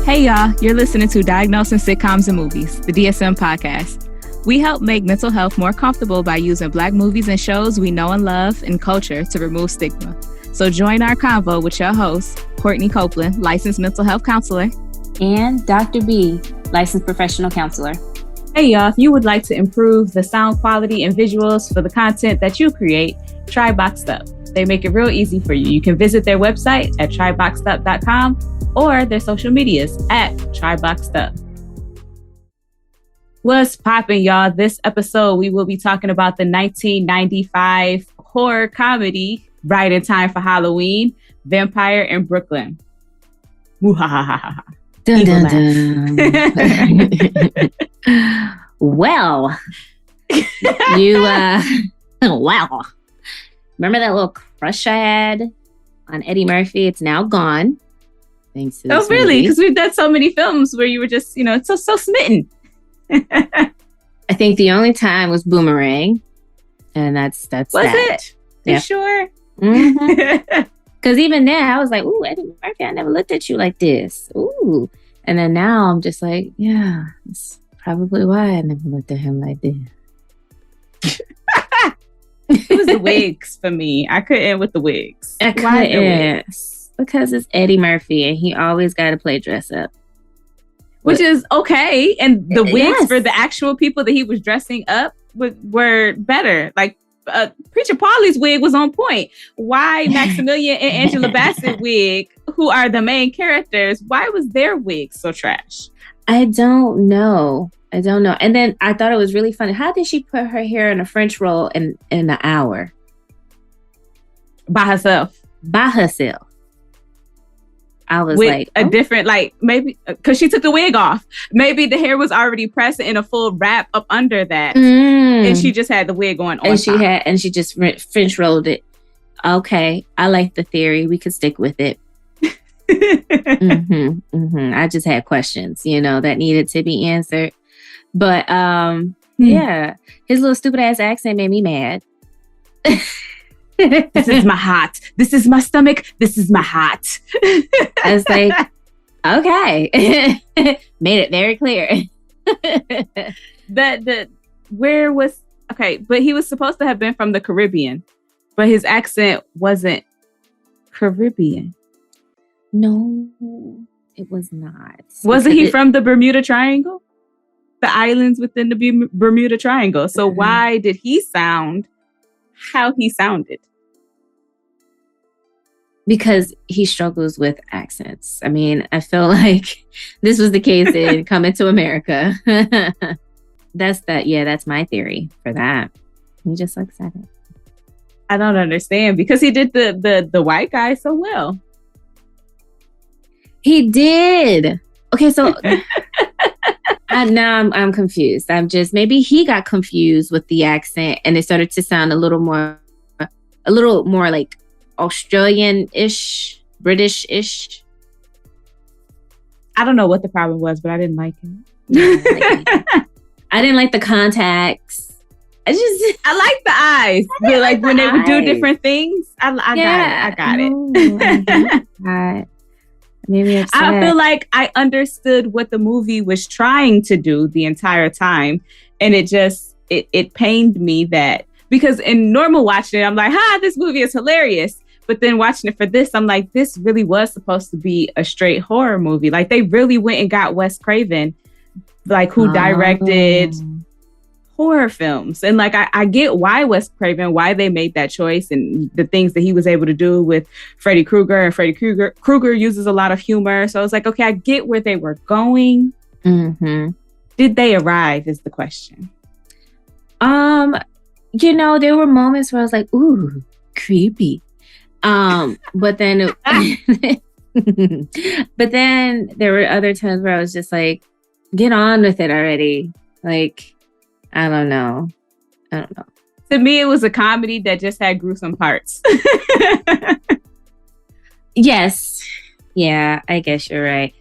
Hey y'all, you're listening to Diagnosing Sitcoms and Movies, the DSM podcast. We help make mental health more comfortable by using Black movies and shows we know and love and culture to remove stigma. So join our convo with your host, Courtney Copeland, licensed mental health counselor. And Dr. B, licensed professional counselor. Hey y'all, if you would like to improve the sound quality and visuals for the content that you create, try Boxed Up. They make it real easy for you. You can visit their website at tryboxedup.com or their social medias at tryboxedup. What's poppin', y'all? This episode, we will be talking about the 1995 horror comedy, right in time for Halloween, Vampire in Brooklyn. Muhahaha. Dun, dun, dun. Well, wow. Remember that little crush I had on Eddie Murphy? It's now gone. Thanks to this Oh, really? movie. Because we've done so many films where you were just, so smitten. I think the only time was Boomerang. And that's Was that. it? Yeah. You sure? Because even then, I was like, ooh, Eddie Murphy, I never looked at you like this. Ooh. And then now I'm just like, yeah, that's probably why I never looked at him like this. It was the wigs for me. I couldn't with the wigs. I Why the couldn't. wigs? Because it's Eddie Murphy and he always got to play dress up. Which is okay. And the wigs Yes. for the actual people that he was dressing up were better. Like Preacher Paulie's wig was on point. Why Maximilian and Angela Bassett wig, who are the main characters, why was their wig so trash? I don't know. And then I thought it was really funny. How did she put her hair in a French roll in an hour? By herself. I was With like, a different, maybe because she took the wig off. Maybe the hair was already pressed in a full wrap up under that. And she just had the wig on and top. she just French rolled it. Okay, I like the theory. We could stick with it. I just had questions, that needed to be answered. But yeah, his little stupid ass accent made me mad. This is my heart. This is my stomach. This is my heart. I was like, okay. Made it very clear. But he was supposed to have been from the Caribbean, but his accent wasn't Caribbean. No, it was not. Wasn't he from the Bermuda Triangle? The islands within the Bermuda Triangle. So why did he sound how he sounded? Because he struggles with accents. I mean, I feel like this was the case in Coming to America. That's my theory for that. He just looks at it. I don't understand because he did the white guy so well. He did. Okay, so now I'm confused. Maybe he got confused with the accent and it started to sound a little more like Australian-ish, British-ish. I don't know what the problem was, but I didn't like him. I didn't like the contacts. I like the eyes. But like when they would do different things, I got it. Maybe I feel like I understood what the movie was trying to do the entire time. And it pained me that because in normal watching it, I'm like, this movie is hilarious. But then watching it for this, I'm like, this really was supposed to be a straight horror movie. Like they really went and got Wes Craven, like who directed horror films. And like, I get why Wes Craven, why they made that choice and the things that he was able to do with Freddy Krueger. And Freddy Krueger uses a lot of humor. So I was like, okay, I get where they were going. Mm-hmm. Did they arrive is the question. There were moments where I was like, ooh, creepy. But then there were other times where I was just like, get on with it already. Like, I don't know. To me, it was a comedy that just had gruesome parts. Yes. Yeah, I guess you're right.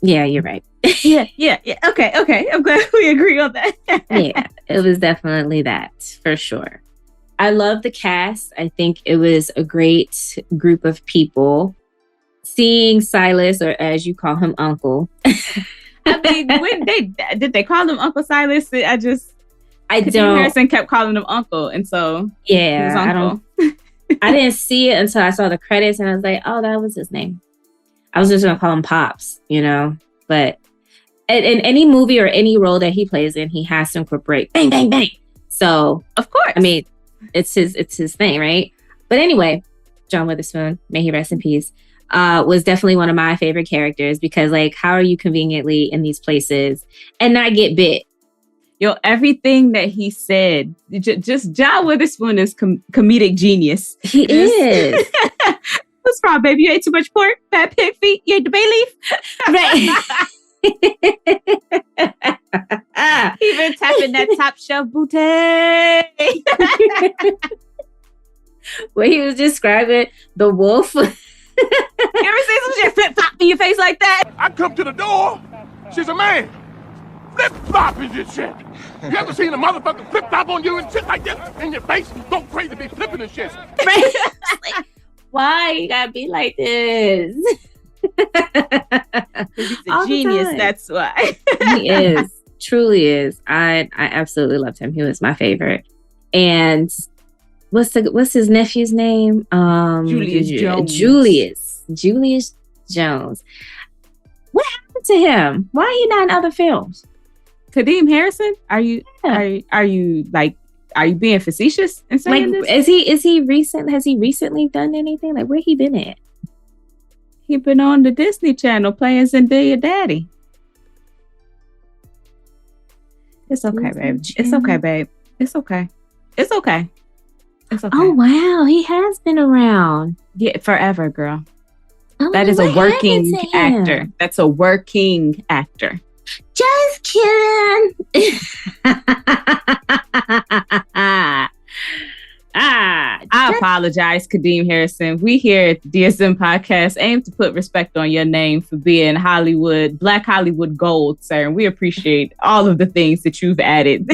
Yeah, you're right. Yeah. Okay. I'm glad we agree on that. Yeah, it was definitely that for sure. I love the cast. I think it was a great group of people. seeing Silas, or as you call him, Uncle. I mean, when did they call him Uncle Silas? I don't. Harrison kept calling him Uncle, and so yeah, his uncle. I didn't see it until I saw the credits, and I was like, oh, that was his name. I was just gonna call him Pops, But in any movie or any role that he plays in, he has to incorporate bang, bang, bang. So of course, I mean, it's his thing, right? But anyway, John Witherspoon, may he rest in peace, was definitely one of my favorite characters because, like, how are you conveniently in these places and not get bit? Yo, everything that he said, just John Witherspoon is comedic genius. He is. What's wrong, baby? You ate too much pork, fat pig feet. You ate the bay leaf, right? Even tapping that top shelf booty. Where he was describing the wolf. You ever see some shit flip flop in your face like that? I come to the door. She's a man. Flip flop is this shit. You ever seen a motherfucker flip flop on you and shit like this in your face? Go crazy, be flipping and shit. Right? Like, why you gotta be like this? He's a genius. That's why. He is. Truly is. I absolutely loved him. He was my favorite. And what's his nephew's name? Julius Jones. Julius Jones. What happened to him? Why are he not in other films? Kadeem Harrison? Are you being facetious and saying this? Is he recent? Has he recently done anything? Like, where he been at? He been on the Disney Channel playing Zendaya Daddy. It's okay, babe. It's okay, babe. It's okay. It's okay. It's okay. Oh wow, he has been around. Yeah, forever, girl. That is a working actor. That's a working actor. Just kidding. I apologize, Kadeem Harrison. We here at the DSM Podcast aim to put respect on your name for being Black Hollywood gold, sir. And we appreciate all of the things that you've added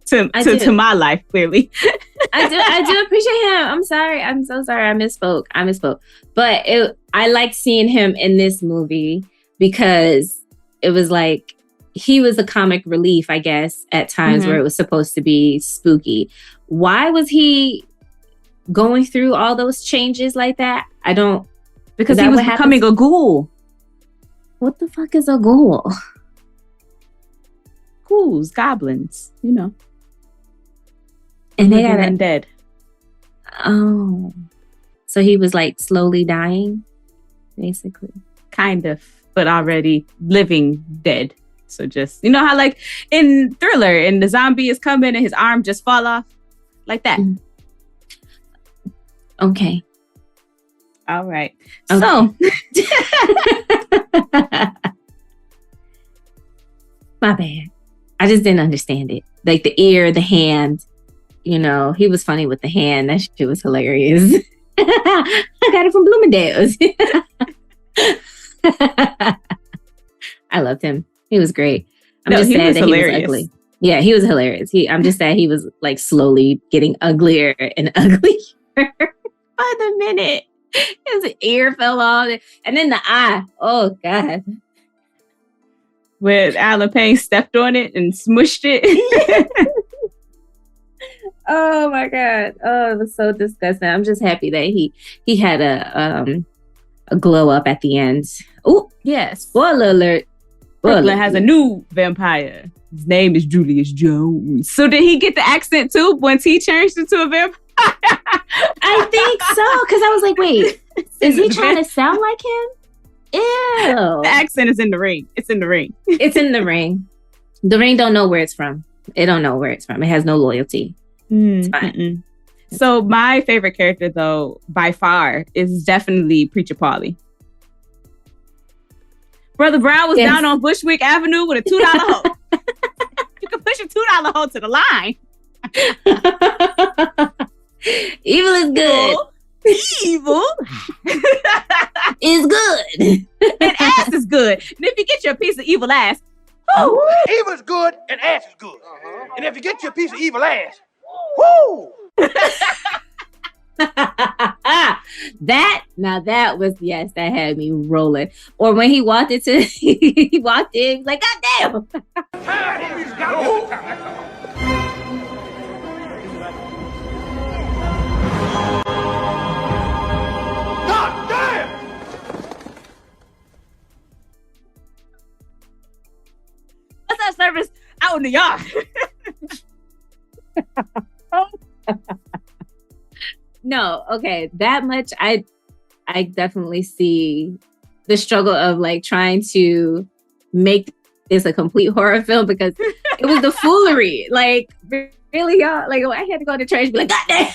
to my life, clearly. I do appreciate him. I'm sorry. I'm so sorry. I misspoke. But I liked seeing him in this movie because it was like he was a comic relief, I guess, at times where it was supposed to be spooky. Why was he going through all those changes like that? Because he was becoming a ghoul. What the fuck is a ghoul? Ghouls, goblins, And they got undead. Oh. So he was like slowly dying, basically. Kind of, but already living dead. So just, how like in Thriller and the zombie is coming and his arm just fall off like that. Okay. All right. Okay. So. My bad. I just didn't understand it. Like the ear, the hand, he was funny with the hand. That shit was hilarious. I got it from Bloomingdale's. I loved him. He was great. I'm just sad that he was ugly. Yeah, he was hilarious. I'm just sad he was like slowly getting uglier and uglier by the minute. His ear fell off, and then the eye. Oh God! Where Alan Payne stepped on it and smushed it. Oh my God! Oh, it was so disgusting. I'm just happy that he had a glow up at the end. Oh yes! Spoiler alert. Brooklyn has a new vampire. His name is Julius Jones. So did he get the accent too once he changed into a vampire? I think so. Because I was like, wait, is he trying to sound like him? Ew. The accent is in the ring. It's in the ring. It's in the ring. The ring don't know where it's from. It don't know where it's from. It has no loyalty. It's fine. So my favorite character, though, by far, is definitely Preacher Paulie. Brother Brown was down on Bushwick Avenue with a $2 hoe. You can push a $2 hoe to the line. Evil is good. Evil is good. And ass is good. And if you get your piece of evil ass, evil is good and ass is good. And if you get your piece of evil ass, woo! That was, yes, that had me rolling. Or when he walked in, he was like, God damn. God damn! What's that service out in the yard? No, okay, that much I definitely see the struggle of like trying to make this a complete horror film because it was the foolery. Like, really, y'all? Like, I had to go to church and be like, God damn.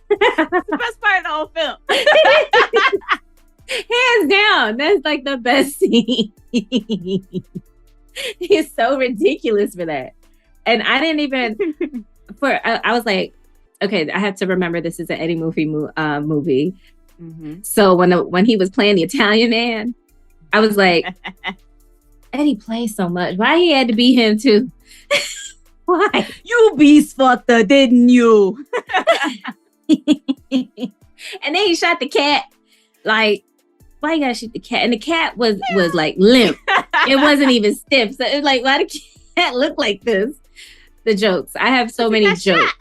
That's the best part of the whole film. Hands down, that's like the best scene. He's so ridiculous for that. And I didn't even, I was like, okay, I have to remember this is an Eddie Murphy movie. Mm-hmm. So when he was playing the Italian man, I was like, Eddie plays so much. Why he had to be him too? Why? You beast fucker, didn't you? And then he shot the cat. Like, why you gotta shoot the cat? And the cat was like limp. It wasn't even stiff. So it was like, why the cat look like this? The jokes. I have so many jokes.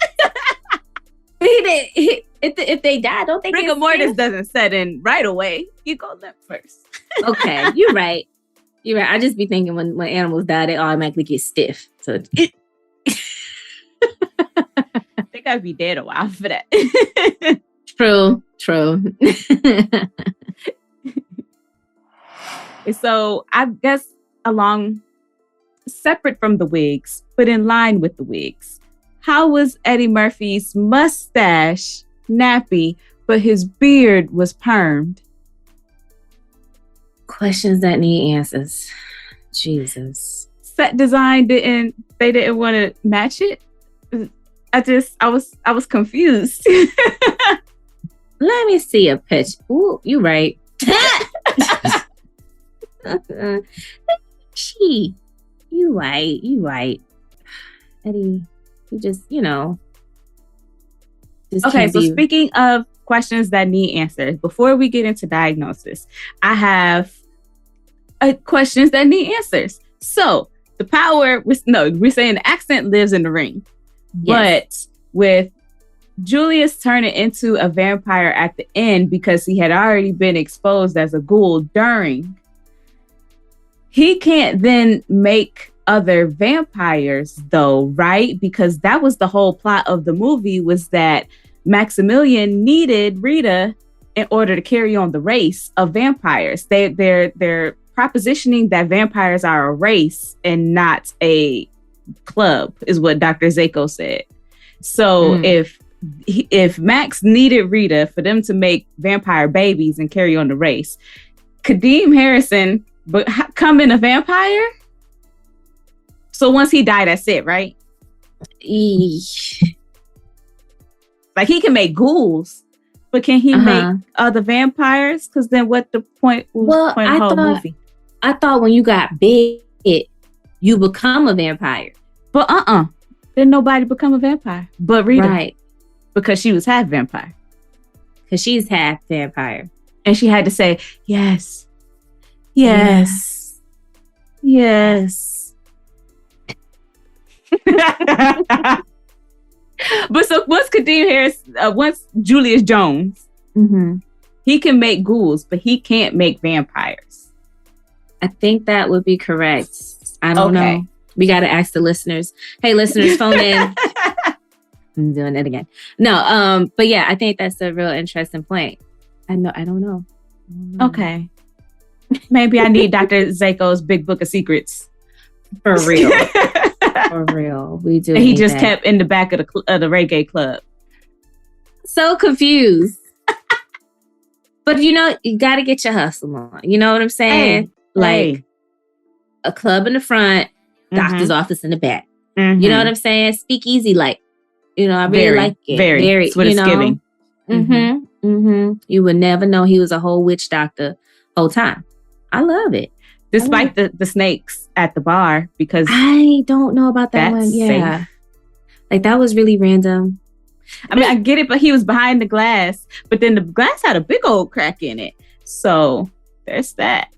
If they die, don't they get rigor mortis doesn't set in right away. You go limp first. Okay, you're right. You're right. I just be thinking when animals die, they automatically get stiff. So they gotta be dead a while for that. True. So I guess separate from the wigs, but in line with the wigs, how was Eddie Murphy's mustache nappy, but his beard was permed? Questions that need answers. Jesus. Set design didn't want to match it. I was confused. Let me see a pitch. Ooh, you right. You right. Eddie, you just, okay, so speaking of questions that need answers, before we get into diagnosis, I have questions that need answers. So the power, we're saying the accent lives in the ring. Yes. But with Julius turning into a vampire at the end because he had already been exposed as a ghoul during, he can't then make other vampires though, right? Because that was the whole plot of the movie, was that Maximilian needed Rita in order to carry on the race of vampires. They're propositioning that vampires are a race and not a club, is what Dr. Zeiko said. So if Max needed Rita for them to make vampire babies and carry on the race, Kadeem Harrison becoming a vampire? So once he died, that's it, right? Like, he can make ghouls, but can he make other vampires? Because then what the point was the whole movie? I thought when you got big, you become a vampire. But didn't nobody become a vampire but Rita. Right. Because she was half vampire. Because she's half vampire. And she had to say, yes. Yes. But so once Kadeem Harris, once Julius Jones, he can make ghouls, but he can't make vampires. I think that would be correct. I don't know. We got to ask the listeners. Hey, listeners, phone in. I'm doing it again. No, but yeah, I think that's a real interesting point. I don't know. Okay. Maybe I need Dr. Zeiko's Big Book of Secrets. For real. For real. We do. And he just kept in the back of the reggae club. So confused. But you got to get your hustle on. You know what I'm saying? A club in the front, doctor's office in the back. You know what I'm saying? Speak easy, like, I really like it. Very. That's what it's giving. You would never know he was a whole witch doctor whole time. I love it. Despite the snakes at the bar, because I don't know about that one. Yeah. Safe. Like, that was really random. I mean, I get it, but he was behind the glass. But then the glass had a big old crack in it. So there's that.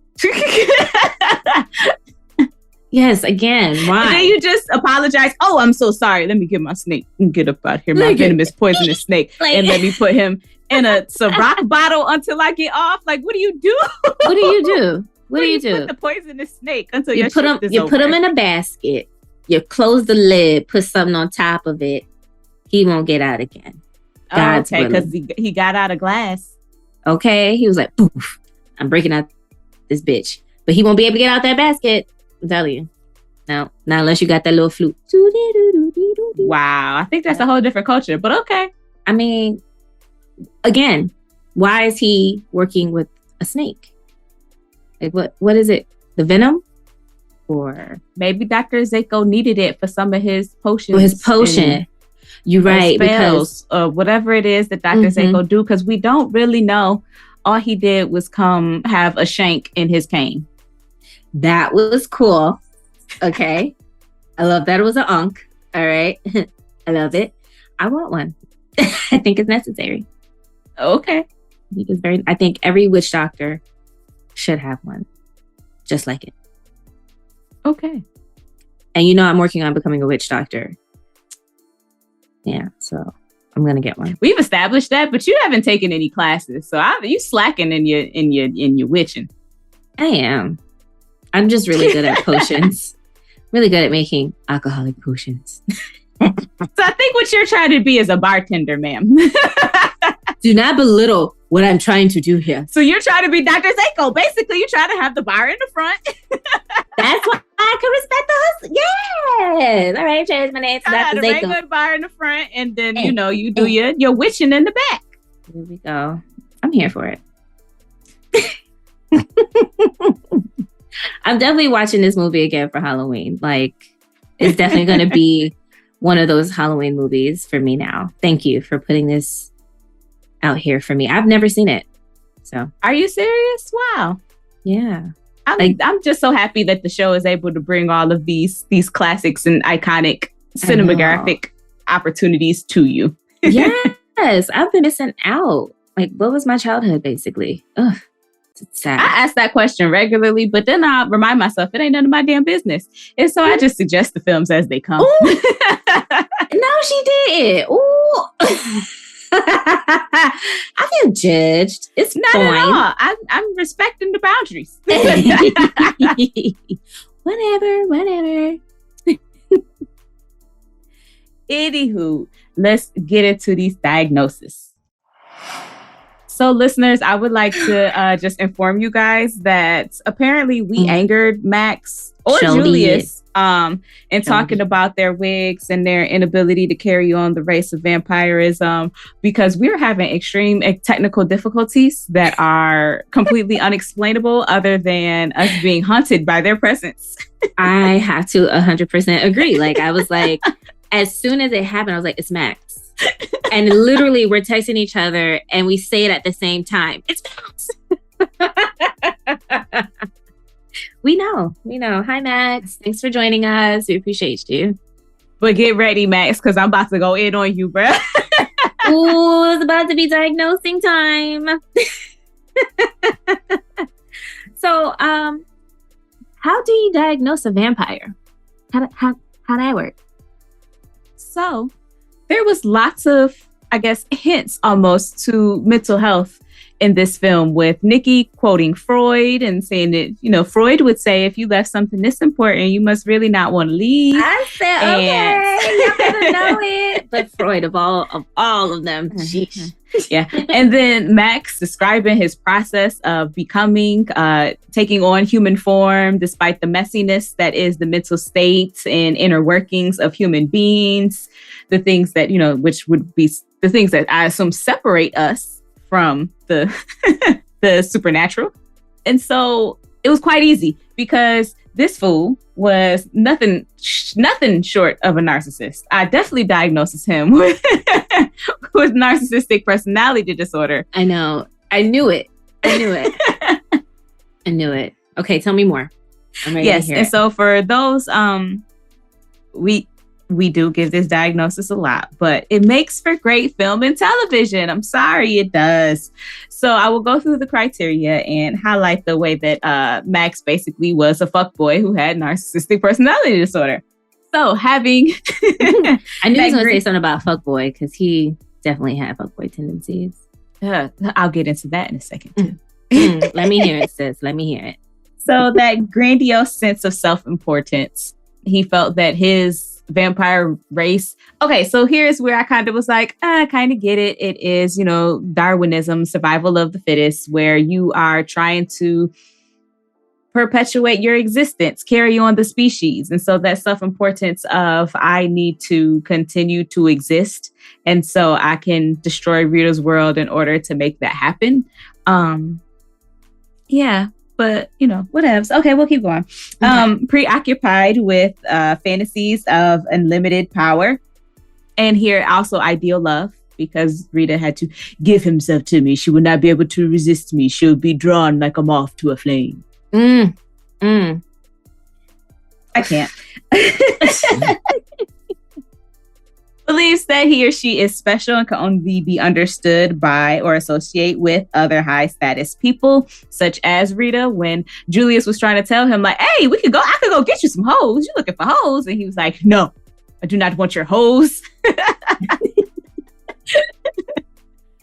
Yes, again, why? And then you just apologize. Oh, I'm so sorry. Let me get my snake and get up out here. My venomous poisonous snake. And let me put him in a Ciroc bottle until I get off. Like, what do you do? What do you do? What do you do? Put the poisonous snake until you put him. You put him in a basket. You close the lid. Put something on top of it. He won't get out again. God's okay, because he got out of glass. Okay, he was like, poof, I'm breaking out this bitch. But he won't be able to get out that basket. I'm telling you. No, not unless you got that little flute. Wow, I think that's a whole different culture, but okay. I mean, again, why is he working with a snake? Like, what is it? The venom? Or maybe Dr. Zeiko needed it for some of his potions. For his potion. You're right. Spells, or whatever it is that Dr. Zeiko do, because we don't really know. All he did was come have a shank in his cane. That was cool. Okay. I love that it was an unk. All right. I love it. I want one. I think it's necessary. Okay. I think every witch doctor should have one. Just like it. Okay. And you know I'm working on becoming a witch doctor. Yeah, so I'm gonna get one. We've established that, but you haven't taken any classes, so you slacking in your witching. I am. I'm just really good at potions. Really good at making alcoholic potions. So I think what you're trying to be is a bartender, ma'am. Do not belittle what I'm trying to do here. So you're trying to be Dr. Zeiko. Basically, you're trying to have the bar in the front. That's why I can respect the hustle. Yes. All right, change my name to Dr. Zeiko. A regular bar in the front, and then, you do your witching in the back. Here we go. I'm here for it. I'm definitely watching this movie again for Halloween. Like, it's definitely going to be one of those Halloween movies for me now. Thank you for putting this out here for me. I've never seen it. So, are you serious? Wow. Yeah. I'm just so happy that the show is able to bring all of these classics and iconic cinematographic opportunities to you. Yes, I've been missing out. Like, what was my childhood, basically? Ugh, it's sad. I ask that question regularly, but then I remind myself it ain't none of my damn business. And so I just suggest the films as they come. No, she did. Ooh. I feel judged. It's not fine. At all. I'm respecting the boundaries. Whatever. Anywho, let's get into these diagnoses. So, listeners, I would like to just inform you guys that apparently we angered Max or Julius in talking about their wigs and their inability to carry on the race of vampirism, because we're having extreme technical difficulties that are completely unexplainable other than us being haunted by their presence. I have to 100% agree. Like, I was like, as soon as it happened, I was like, it's Max. And literally we're texting each other and we say it at the same time. It's Max. We know. Hi, Max. Thanks for joining us. We appreciate you. But get ready, Max, because I'm about to go in on you, bro. Ooh, it's about to be diagnosing time. So, how do you diagnose a vampire? How that work? So, there was lots of, I guess, hints almost to mental health in this film, with Nikki quoting Freud and saying that, Freud would say, if you left something this important, you must really not want to leave. I said, okay, y'all better know it. But Freud, of all of them. Sheesh. Yeah. And then Max describing his process of becoming, taking on human form, despite the messiness that is the mental state and inner workings of human beings, the things that, which would be the things that I assume separate us from the the supernatural. And so it was quite easy, because this fool was nothing short of a narcissist. I definitely diagnosed him with narcissistic personality disorder. I know. I knew it. I knew it. Okay, tell me more. I'm ready to hear and it. so for those, we we do give this diagnosis a lot, but it makes for great film and television. I'm sorry, it does. So I will go through the criteria and highlight the way that Max basically was a fuckboy who had narcissistic personality disorder. So having... I knew he was going to say something about fuckboy because he definitely had fuckboy tendencies. I'll get into that in a second too. Let me hear it, sis. Let me hear it. So that grandiose sense of self-importance, he felt that his vampire race. Okay, so here's where I kind of was like, I kind of get it. It is, Darwinism, survival of the fittest, where you are trying to perpetuate your existence, carry on the species. And so that self-importance of I need to continue to exist. And so I can destroy Rita's world in order to make that happen. Yeah. But, whatevs. Okay, we'll keep going. Preoccupied with fantasies of unlimited power. And here also ideal love, because Rita had to give himself to me. She would not be able to resist me. She'll be drawn like a moth to a flame. I can't. Believes that he or she is special and can only be understood by or associate with other high status people, such as Rita, when Julius was trying to tell him, like, hey, I could go get you some hoes. You looking for hoes? And he was like, no, I do not want your hoes.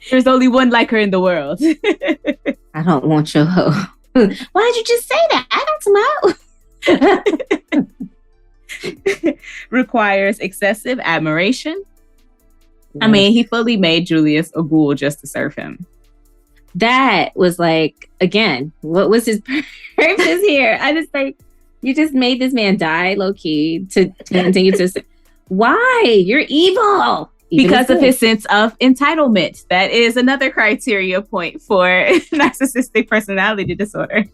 There's only one like her in the world. I don't want your hoe. Why did you just say that? I don't know. Requires excessive admiration. I mean, he fully made Julius a ghoul just to serve him. That was like, again, what was his purpose here? I just you just made this man die low key to continue to. Why? You're evil. Because of his sense of entitlement. That is another criteria point for narcissistic personality disorder.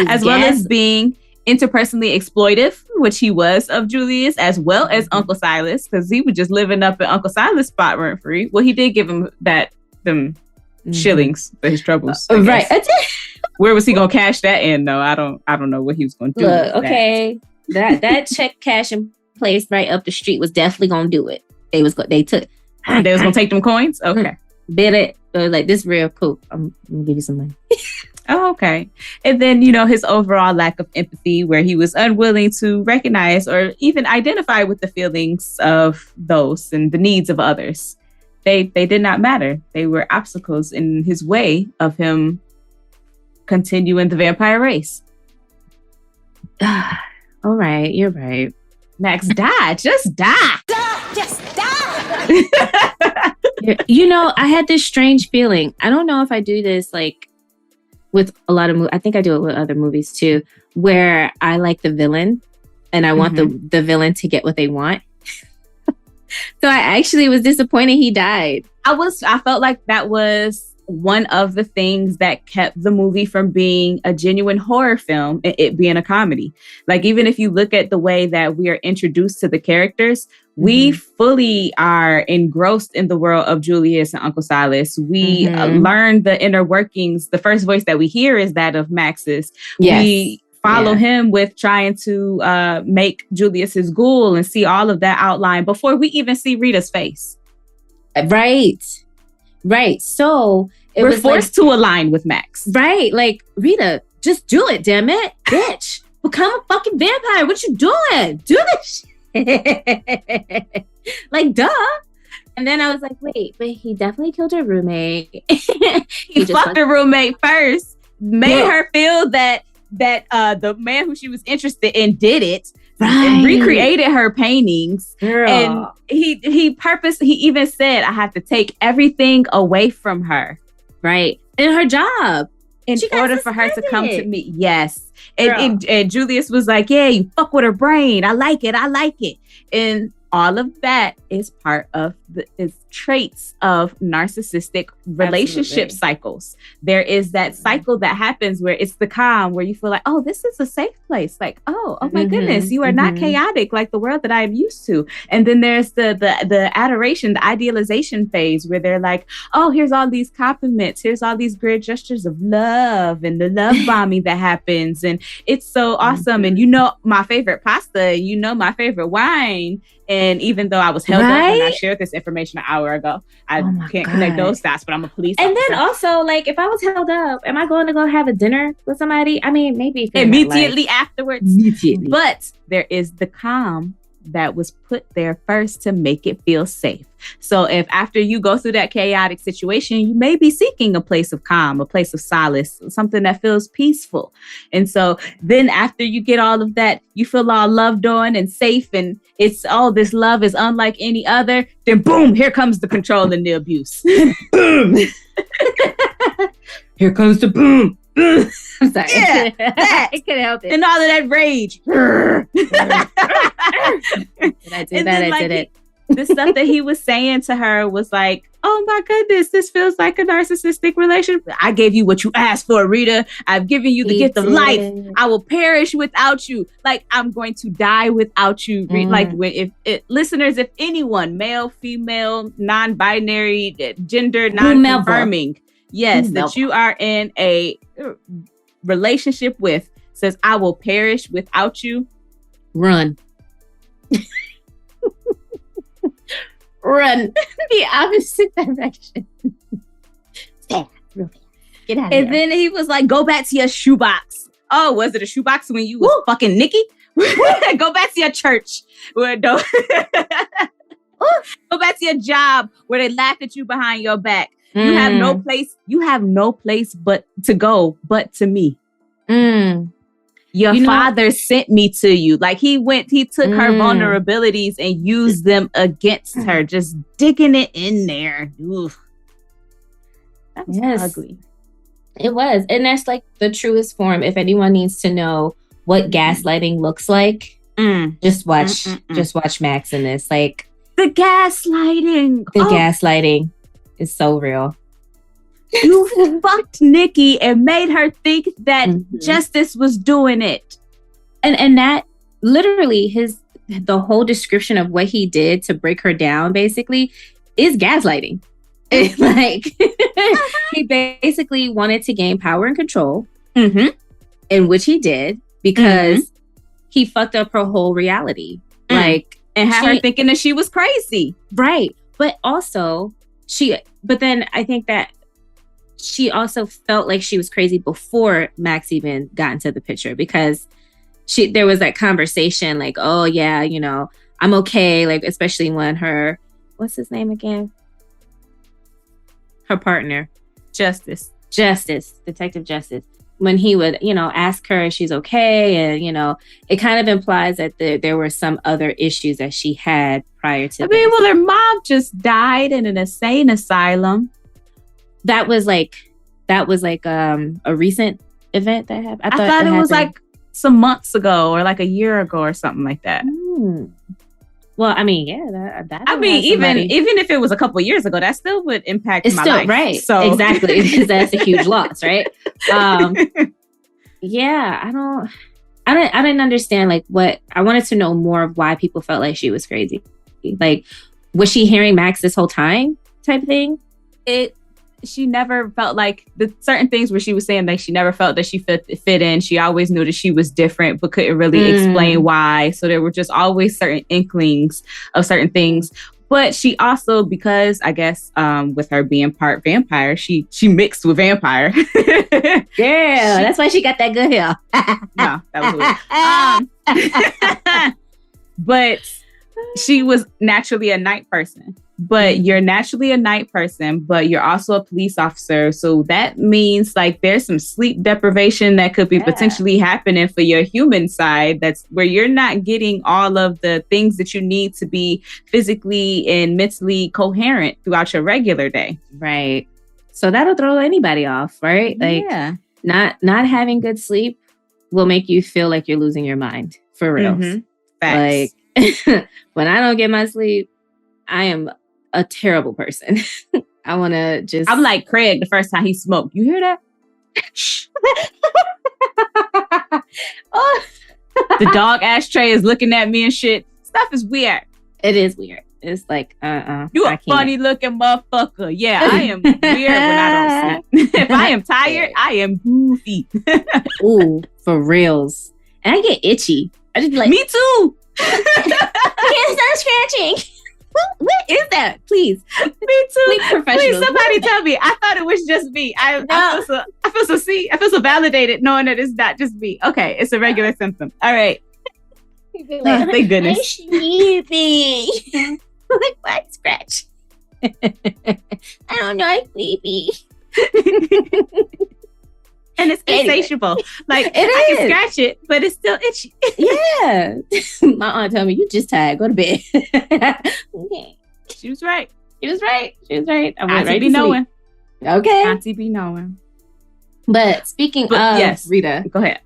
As well as being interpersonally exploitive, which he was of Julius, as well as Uncle Silas, because he was just living up in Uncle Silas' spot rent free. Well, he did give him them shillings for his troubles. Right. Where was he gonna cash that in though? I don't know what he was gonna do. Look, okay. That check cashing place right up the street was definitely gonna do it. They was gonna take them coins? Okay. Bid it. Like, this real cool. I'm gonna give you some money. Oh, okay. And then, his overall lack of empathy, where he was unwilling to recognize or even identify with the feelings of those and the needs of others. They did not matter. They were obstacles in his way of him continuing the vampire race. All right. You're right. Max, die. Just die. Just die. I had this strange feeling. I don't know if I do this like with a lot of movies. I think I do it with other movies too, where I like the villain and I want the villain to get what they want. So I actually was disappointed he died. I felt like that was one of the things that kept the movie from being a genuine horror film and it being a comedy. Like, even if you look at the way that we are introduced to the characters, we fully are engrossed in the world of Julius and Uncle Silas. We learn the inner workings. The first voice that we hear is that of Max's. Yes. We follow him with trying to make Julius his ghoul and see all of that outline before we even see Rita's face. Right. So we're forced to align with Max. Right. Like, Rita, just do it, damn it. Bitch, become a fucking vampire. What you doing? Do this shit. Like, duh. And then I was like, wait, but he definitely killed her roommate. he fucked her roommate first, made her feel that the man who she was interested in did it. Right. And recreated her paintings. Girl. And he even said, I have to take everything away from her. Right. In her job. In order for her to come to me. Yes. And Julius was like, yeah, you fuck with her brain. I like it. And all of that is part of is traits of narcissistic relationship cycles. There is that cycle that happens where it's the calm, where you feel like, oh, this is a safe place. Like, oh my goodness, you are not chaotic like the world that I am used to. And then there's the adoration, the idealization phase, where they're like, oh, here's all these compliments, here's all these great gestures of love, and the love bombing that happens, and it's so awesome. And you know my favorite pasta, you know my favorite wine. And even though I was held up when I shared this information an hour ago, I can't connect those dots, but I'm a police officer. Then also, like, if I was held up, am I going to go have a dinner with somebody? I mean, maybe immediately afterwards. Immediately. But there is the calm that was put there first to make it feel safe. So if after you go through that chaotic situation, you may be seeking a place of calm, a place of solace, something that feels peaceful. And so then after you get all of that, you feel all loved on and safe, and it's, oh, this love is unlike any other. Then boom, here comes the control and the abuse. Boom. Here comes the boom. I'm sorry. Yeah, I couldn't help it. And all of that rage. Did I do that? I did it. The stuff that he was saying to her was like, oh my goodness, this feels like a narcissistic relationship. I gave you what you asked for, Rita. I've given you the gift of life. I will perish without you. Like, I'm going to die without you. Like, if listeners, if anyone, male, female, non-binary, gender, non-confirming, yes, that you are in a relationship with, says, I will perish without you. Run. Run the opposite direction. Get out of here. And then he was like, go back to your shoebox. Oh, was it a shoebox when you was fucking Nikki? Go back to your church. Go back to your job where they laughed at you behind your back. You have no place. You have no place but to go, but to me. Your father sent me to you. Like, he took her vulnerabilities and used them against her, just digging it in there. Oof. That was ugly. It was. And that's like the truest form. If anyone needs to know what gaslighting looks like, just watch Max in this. Like, the gaslighting. Gaslighting is so real. You fucked Nikki and made her think that justice was doing it. And that literally the whole description of what he did to break her down basically is gaslighting. It's like he basically wanted to gain power and control, in which he did because he fucked up her whole reality. Like, and had her thinking that she was crazy. Right. But also but then I think that she also felt like she was crazy before Max even got into the picture, because there was that conversation like, oh yeah, you know, I'm okay. Like, especially when what's his name again? Her partner. Detective Justice. When he would, you know, ask her if she's okay. And, you know, it kind of implies that there were some other issues that she had prior to this. Well, her mom just died in an insane asylum. That was like a recent event that happened. I thought it was like some months ago or like a year ago or something like that. Well, I mean, yeah. Even if it was a couple of years ago, that still would impact my life. Right. So exactly, because that's a huge loss, right? Yeah, I didn't understand like what I wanted to know more of why people felt like she was crazy. Like, was she hearing Max this whole time type thing? She never felt like the certain things where she was saying, like, she never felt that she fit in. She always knew that she was different, but couldn't really explain why. So there were just always certain inklings of certain things. But she also, because I guess with her being part vampire, she mixed with vampire. Yeah, that's why she got that good hair. No, that was weird. But she was naturally a night person. But you're naturally a night person, but you're also a police officer. So that means like there's some sleep deprivation that could be potentially happening for your human side. That's where you're not getting all of the things that you need to be physically and mentally coherent throughout your regular day. Right. So that'll throw anybody off, right? Like, not having good sleep will make you feel like you're losing your mind, for real. Facts. Like, when I don't get my sleep, I am a terrible person. I want to just... I'm like Craig the first time he smoked. You hear that? Oh. The dog ashtray is looking at me and shit. Stuff is weird. It is weird. It's like, You a funny looking motherfucker. Yeah, I am weird when I don't sleep. If I am tired, I am goofy. Ooh, for reals. And I get itchy. I just be like, me too. Can't stop scratching. What is that? Please. Me too. Please, somebody tell me. I thought it was just me. I feel so validated knowing that it's not just me. Okay, it's a regular symptom. All right. Like, thank goodness. I'm sleepy. Like, why scratch? I don't know. I'm sleepy. And it's insatiable. Like, I can scratch it, but it's still itchy. Yeah. My aunt told me, you just tired. Go to bed. Okay. She was right. I went Auntie be knowing. Okay. Auntie be knowing. But speaking of yes, Rita. Go ahead.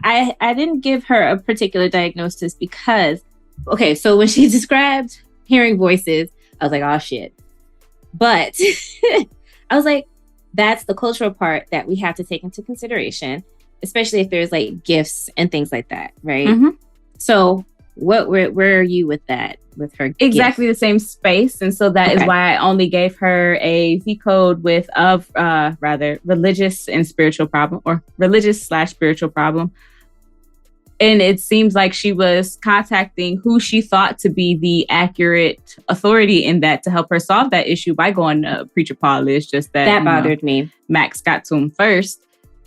I didn't give her a particular diagnosis because, okay, so when she described hearing voices, I was like, oh shit. But I was like, that's the cultural part that we have to take into consideration, especially if there's like gifts and things like that, right? Mm-hmm. So where are you with that, with her exactly gift? The same space. And so that is why I only gave her a Z code with religious and spiritual problem, or religious/spiritual problem. And it seems like she was contacting who she thought to be the accurate authority in that to help her solve that issue by going to Preacher Paul. It's just that bothered me. Max got to him first,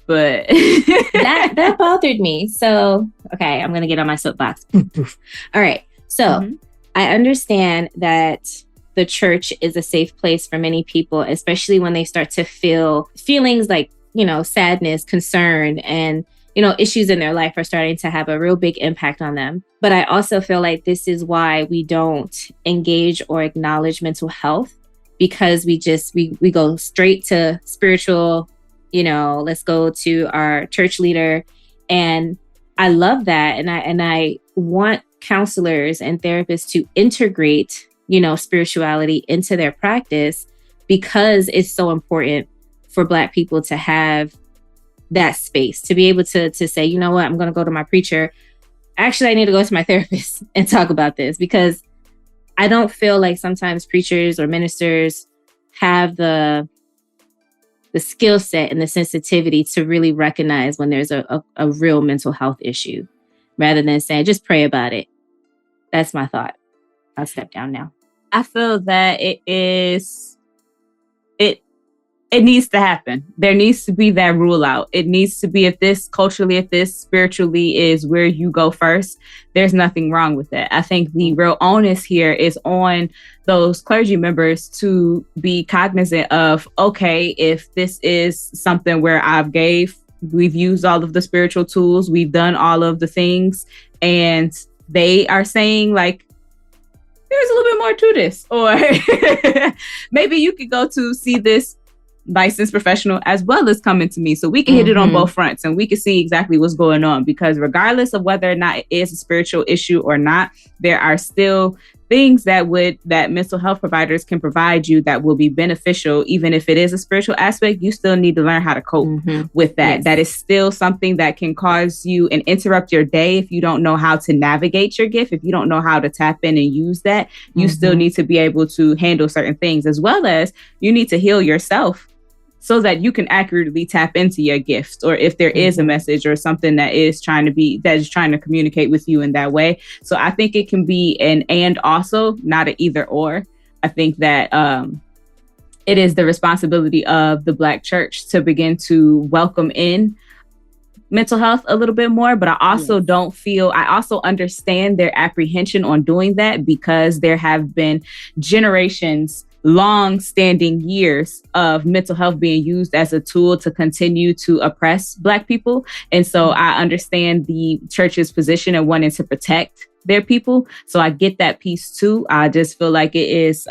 but that bothered me. So, okay, I'm going to get on my soapbox. All right. So I understand that the church is a safe place for many people, especially when they start to feel feelings like, sadness, concern, and issues in their life are starting to have a real big impact on them. But I also feel like this is why we don't engage or acknowledge mental health, because we go straight to spiritual, let's go to our church leader. And I love that. And I want counselors and therapists to integrate, spirituality into their practice, because it's so important for Black people to have that space, to be able to say, you know what, I'm going to go to my preacher. Actually, I need to go to my therapist and talk about this, because I don't feel like sometimes preachers or ministers have the skill set and the sensitivity to really recognize when there's a real mental health issue, rather than saying, just pray about it. That's my thought. I'll step down now. I feel that it needs to happen. There needs to be that rule out. It needs to be, if this spiritually is where you go first, there's nothing wrong with that. I think the real onus here is on those clergy members to be cognizant of, okay, if this is something where we've used all of the spiritual tools, we've done all of the things, and they are saying like, there's a little bit more to this, or maybe you could go to see this licensed professional as well as coming to me, so we can hit it on both fronts and we can see exactly what's going on. Because regardless of whether or not it is a spiritual issue or not, there are still things that mental health providers can provide you that will be beneficial. Even if it is a spiritual aspect, you still need to learn how to cope with that. Yes. That is still something that can cause you and interrupt your day if you don't know how to navigate your gift. If you don't know how to tap in and use that, you still need to be able to handle certain things, as well as you need to heal yourself so that you can accurately tap into your gift, or if there is a message or something that is trying to communicate with you in that way. So I think it can be an and also, not an either or. I think that it is the responsibility of the Black church to begin to welcome in mental health a little bit more. But I also I also understand their apprehension on doing that, because there have been generations, long-standing years of mental health being used as a tool to continue to oppress Black people. And so I understand the church's position and wanting to protect their people. So I get that piece too. I just feel like it is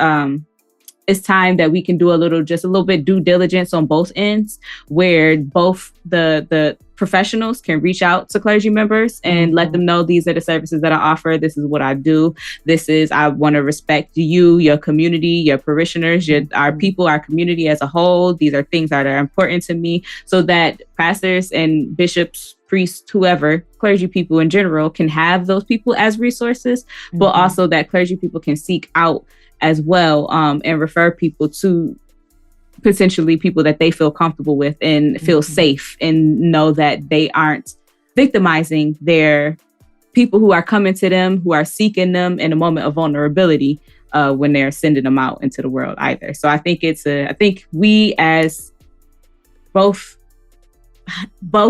it's time that we can do just a little bit due diligence on both ends, where both the professionals can reach out to clergy members and let them know these are the services that I offer. This is what I do. I want to respect you, your community, your parishioners, our people, our community as a whole. These are things that are important to me, so that pastors and bishops, priests, whoever, clergy people in general can have those people as resources, but also that clergy people can seek out as well, and refer people to potentially people that they feel comfortable with and feel safe and know that they aren't victimizing their people who are coming to them, who are seeking them in a moment of vulnerability when they're sending them out into the world either. So I think I think we as both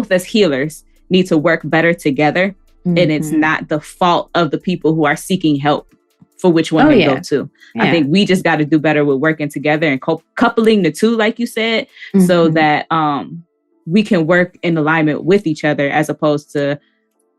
as healers need to work better together, and it's not the fault of the people who are seeking help for which one they go to. Yeah. I think we just got to do better with working together and coupling the two, like you said, so that we can work in alignment with each other, as opposed to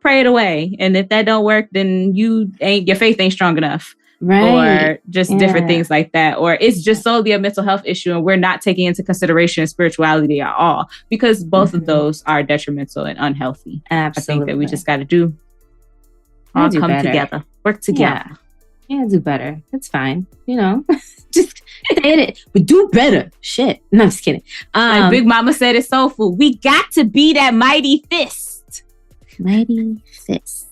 pray it away. And if that don't work, then your faith ain't strong enough. Right. Or just different things like that. Or it's just solely a mental health issue and we're not taking into consideration spirituality at all, because both of those are detrimental and unhealthy. Absolutely. I think that we just got to all come together, work together. Yeah, do better. It's fine. Just say it. But do better. Shit. No, I'm just kidding. Like Big Mama said, it's soulful. We got to be that mighty fist. Mighty fist.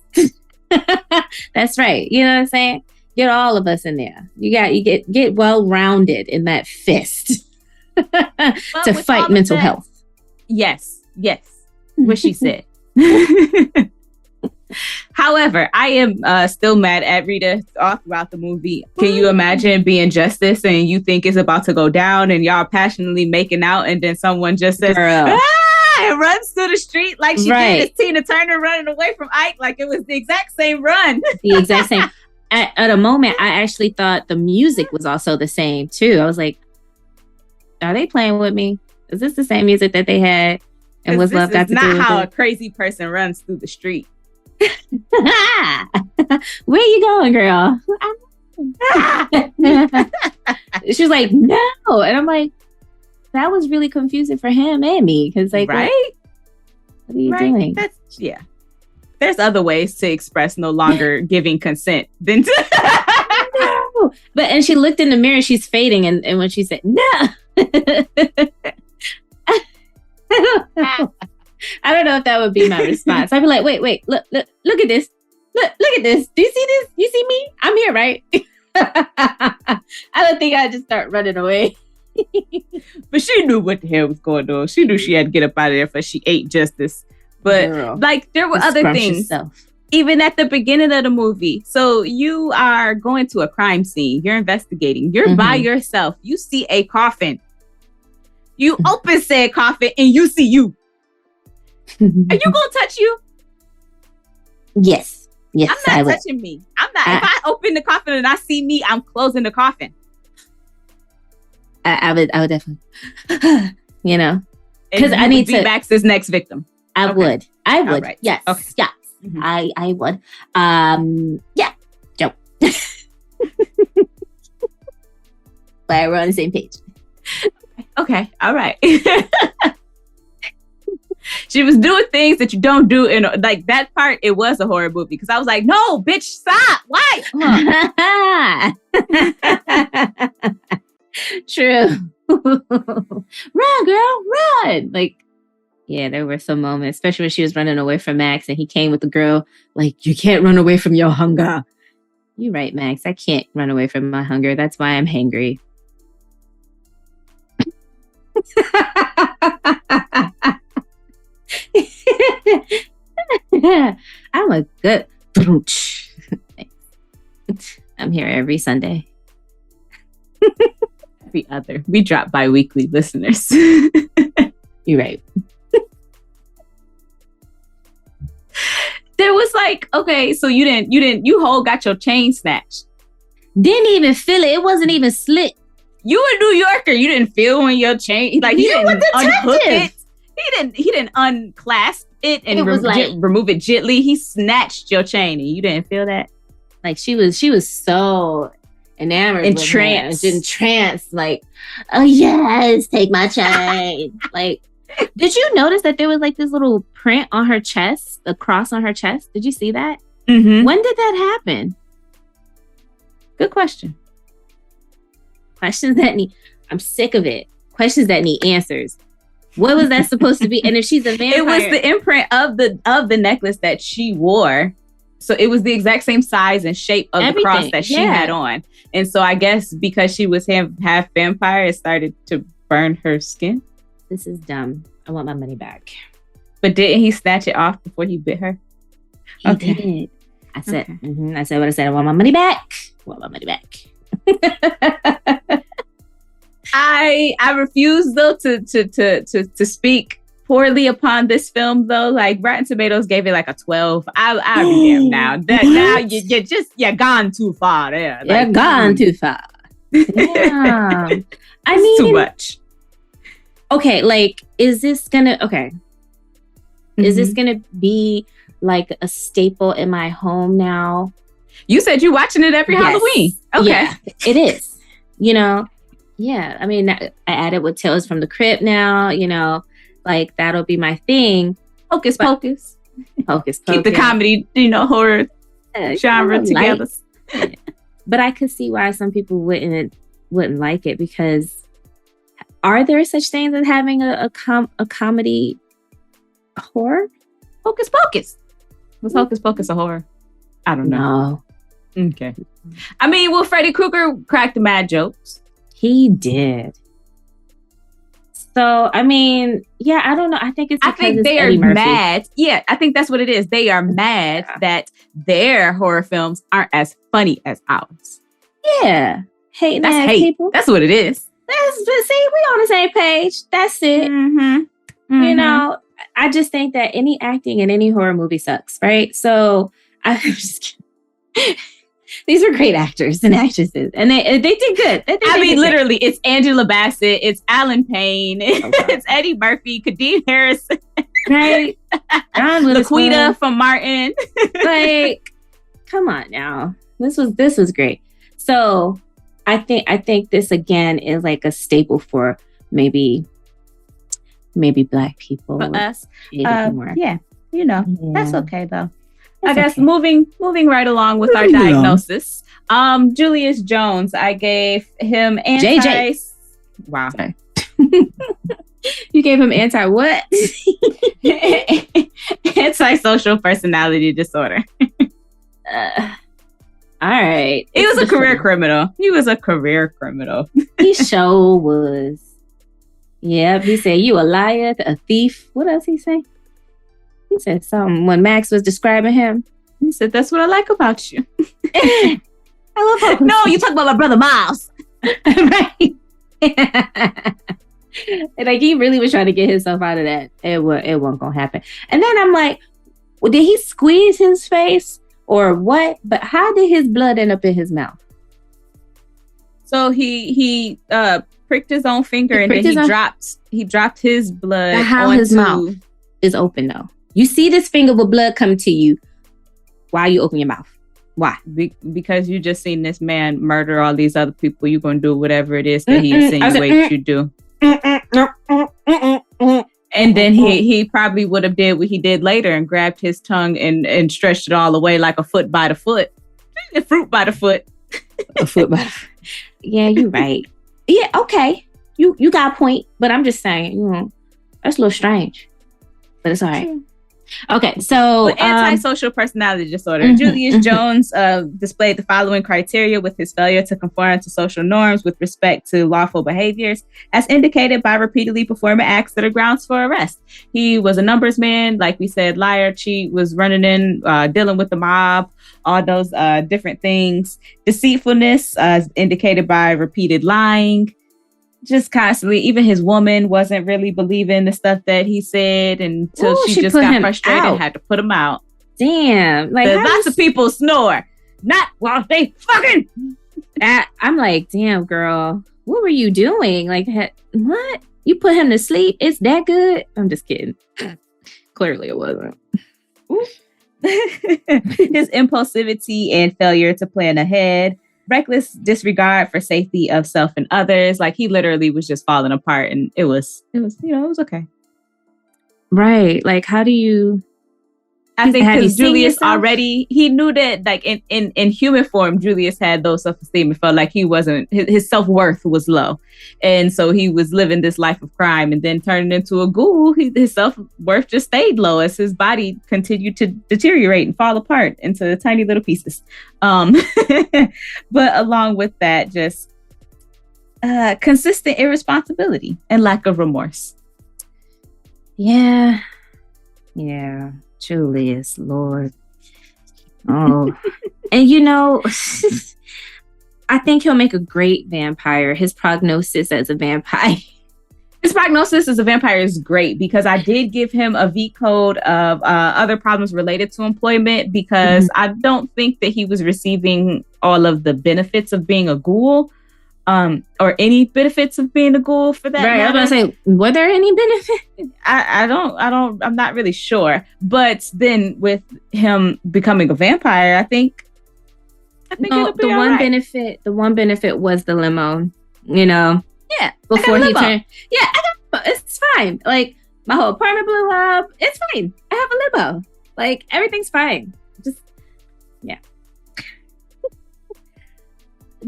That's right. You know what I'm saying? Get all of us in there. You get well rounded in that fist to fight mental health. Yes. What she said. However, I am still mad at Rita all throughout the movie. Can you imagine being Justice and you think it's about to go down and y'all passionately making out, and then someone just says, and runs through the street like she did as Tina Turner running away from Ike, like it was the exact same run. The exact same. At a moment, I actually thought the music was also the same too. I was like, are they playing with me? Is this the same music that they had? And what's love got to do with it? This is not how a crazy person runs through the street. Where you going, girl? She was like, no. And I'm like, that was really confusing for him and me. Because like, right? What are you doing? There's other ways to express no longer giving consent than to... No. And she looked in the mirror, she's fading. And when she said, no. I don't know if that would be my response. I'd be like, wait, look at this. Look at this. Do you see this? You see me? I'm here, right? I don't think I'd just start running away. But she knew what the hell was going on. She knew she had to get up out of there before she ate Justice. But there were other things. Even at the beginning of the movie. So you are going to a crime scene. You're investigating. You're by yourself. You see a coffin. You open said coffin and you see you. Are you gonna touch you? Yes, I'm not touching me. I'm not. If I open the coffin and I see me, I'm closing the coffin. I would definitely, because I need to. Max's next victim. I would. Right. Yes. Okay. Yes. I would. Yeah. Joe. But we're on the same page. Okay. All right. She was doing things that you don't do in like that part. It was a horror movie because I was like, no, bitch, stop. Why? True. Run, girl, run. Like, yeah, there were some moments, especially when she was running away from Max and he came with the girl. Like, you can't run away from your hunger. You're right, Max. I can't run away from my hunger. That's why I'm hangry. I'm a good I'm here every Sunday. Every other. We drop bi-weekly listeners. You're right. There was like, okay, so you whole got your chain snatched. Didn't even feel it. It wasn't even slit. You a New Yorker. You didn't feel when your chain, like he didn't unhook it. He didn't unclasp it and remove it gently. He snatched your chain and you didn't feel that? Like she was so, enamored, entranced, like, oh yes, take my chain. Like, did you notice that there was like this little print on her chest, a cross on her chest? Did you see that? Mm-hmm. When did that happen? Good question. Questions that need. I'm sick of it. Questions that need answers. What was that supposed to be? And if she's a vampire, it was the imprint of the necklace that she wore. So it was the exact same size and shape of the cross that she had on. And so I guess because she was half vampire, it started to burn her skin. This is dumb. I want my money back. But didn't he snatch it off before he bit her? He did. I said, I said what I said. I want my money back. I want my money back. I refuse though to speak poorly upon this film though. Like Rotten Tomatoes gave it like a 12. I'll be damned now. Now you're gone too far there. You're gone too far. Yeah. I mean, too much. Okay, like, is this gonna Is this gonna be like a staple in my home now? You said you're watching it every Halloween. Okay. Yeah, it is. You know, yeah. I mean, I added with Tales from the Crypt now, you know, like that'll be my thing. Hocus Pocus. Hocus Pocus. Keep the comedy, horror genre together. But I could see why some people wouldn't like it, because are there such things as having a comedy horror? Hocus Pocus. Was Hocus Pocus a horror? I don't know. No. Okay. I mean, well, Freddy Krueger cracked the mad jokes. He did. So, I mean, yeah, I don't know. I think they are mad. Yeah, I think that's what it is. They are mad that their horror films aren't as funny as ours. Yeah. Hate that's hate. People. That's what it is. See, we on the same page. That's it. Mm-hmm. Mm-hmm. You know, I just think that any acting in any horror movie sucks, right? So I'm just kidding. These were great actors and actresses, and they did good. I mean, literally, it's Angela Bassett, it's Alan Payne, it's Eddie Murphy, Kadeem Harris, right? Laquita from Martin. Like, come on now, this was great. So I think this again is like a staple for maybe Black people. For us, yeah, that's okay though. I guess okay. Moving right along with our diagnosis. Julius Jones, I gave him JJ. Wow. You gave him anti what? Antisocial personality disorder. All right. He was a career criminal. He sure was. Yep. He said, "You a liar, a thief." What else he say? He said something when Max was describing him. He said, "That's what I like about you." I love her. No, you talk about my brother Miles. Right. Like, he really was trying to get himself out of that. It wasn't gonna happen. And then I'm like, well, did he squeeze his face or what? But how did his blood end up in his mouth? So he pricked his own finger and then he dropped his blood. But how his mouth is open though? You see this finger with blood come to you. Why you open your mouth? Why? Because you just seen this man murder all these other people. You're going to do whatever it is that he insinuates you do. And then he probably would have did what he did later and grabbed his tongue and stretched it all the way like a foot by the foot. A fruit by the foot. A foot by the foot. Yeah, you're right. Yeah, okay. You got a point. But I'm just saying, that's a little strange. But it's all right. Okay, so antisocial personality disorder. Julius Jones displayed the following criteria with his failure to conform to social norms with respect to lawful behaviors, as indicated by repeatedly performing acts that are grounds for arrest. He was a numbers man, like we said, liar, cheat, was running in, dealing with the mob, all those different things. Deceitfulness, indicated by repeated lying. Just constantly, even his woman wasn't really believing the stuff that he said until she just got frustrated and had to put him out. Damn. Like, lots of people snore. Not while they fucking. I'm like, damn, girl, what were you doing? Like, what? You put him to sleep? It's that good? I'm just kidding. Clearly it wasn't. His impulsivity and failure to plan ahead. reckless disregard for safety of self and others. Like he literally was just falling apart, and it was it was okay. Right. Like, how do you? I think Have you because seen Julius yourself? already, he knew that like in human form, Julius had low self-esteem and felt like he wasn't, his self-worth was low. And so he was living this life of crime and then turning into a ghoul. His self-worth just stayed low as his body continued to deteriorate and fall apart into tiny little pieces. But along with that, just consistent irresponsibility and lack of remorse. Yeah. Julius, Lord. Oh, and you know, I think he'll make a great vampire. His prognosis as a vampire. His prognosis as a vampire is great because I did give him a V code of other problems related to employment because I don't think that he was receiving all of the benefits of being a ghoul. Or any benefits of being a ghoul for that Right, matter. I was about to say, were there any benefits? I'm not really sure. But then with him becoming a vampire, I think No, it'll be the all one right. benefit was the limo, you know. Yeah, Before I got a he limo. turned. Yeah, it's fine. Like my whole apartment blew up. It's fine. I have a limo. Like everything's fine. Just yeah.